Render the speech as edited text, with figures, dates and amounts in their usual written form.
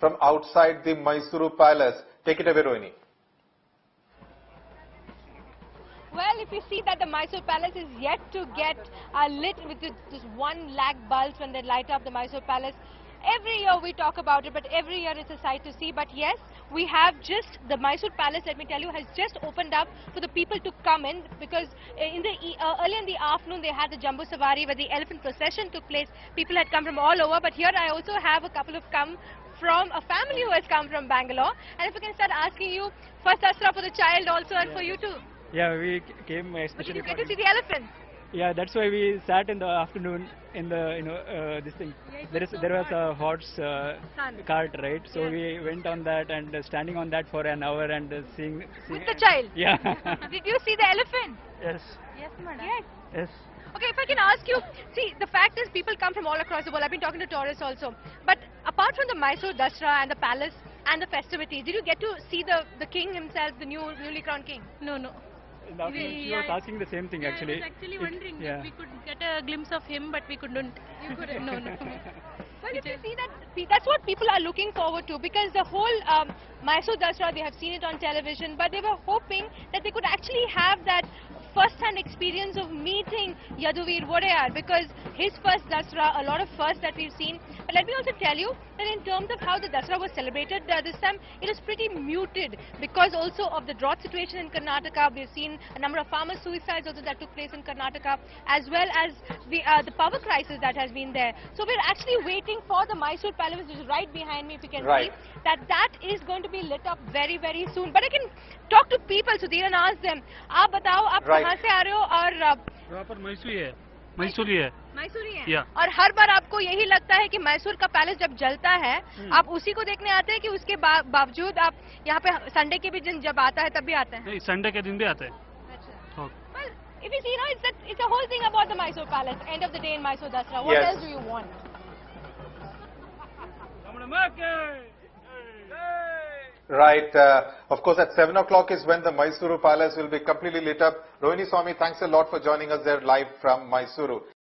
from outside the Mysuru Palace. Take it away, Rohini. Well, if you see that the Mysore Palace is yet to get lit with this 1 lakh bulbs when they light up the Mysore Palace. Every year we talk about it, but every year it's a sight to see. But yes, we have just, the Mysore Palace, let me tell you, has just opened up for the people to come in, because early in the afternoon they had the Jumbo Savari where the elephant procession took place. People had come from all over, but here I also have a couple of come from a family who has come from Bangalore. And if I can start asking you, first Dasra for the child also and for you too. Yeah, we came especially. But did you get to see the elephant? Yeah, that's why we sat in the afternoon in the this thing. There was a horse cart, right? So we went on that and standing on that for an hour and seeing. With the child? Yeah. Did you see the elephant? Yes. Yes, madam. Yes. Yes. Okay, if I can ask you, see, the fact is people come from all across the world. I've been talking to tourists also. But apart from the Mysore Dasra and the palace and the festivities, did you get to see the king himself, the newly crowned king? No. She was asking the same thing actually. I was actually wondering if we could get a glimpse of him, but we couldn't. You couldn't? No. Well, if you see that, that's what people are looking forward to, because the whole Mysore Dasra, they have seen it on television, but they were hoping that they could actually have that first-hand experience of meeting Yaduvir Wadayar, because his first Dasra, a lot of firsts that we've seen. But let me also tell you that in terms of how the Dasra was celebrated this time, it is pretty muted, because also of the drought situation in Karnataka. We've seen a number of farmer suicides also that took place in Karnataka, as well as the power crisis that has been there. So we're actually waiting for the Mysore Palace, which is right behind me, if you can see, that is going to be lit up very, very soon. But I can talk to people, Sudhir, and ask them, आप बताओ आप कहाँ से आ रहे हो और proper मैसूरी है मैसूरी है या और हर बार आपको यही लगता है कि मैसूर का पैलेस जब जलता है आप उसी को देखने आते हैं कि उसके बावजूद आप यहाँ पे संडे के भी दिन जब आता है तब भी आते हैं? नहीं, संडे के दिन भी आते हैं. Well, if you see, it's a whole thing about the Mysore Palace. End of the day in Mysore Dasra. What else do you want? Right. Of course, at 7 o'clock is when the Mysuru Palace will be completely lit up. Rohini Swami, thanks a lot for joining us there live from Mysuru.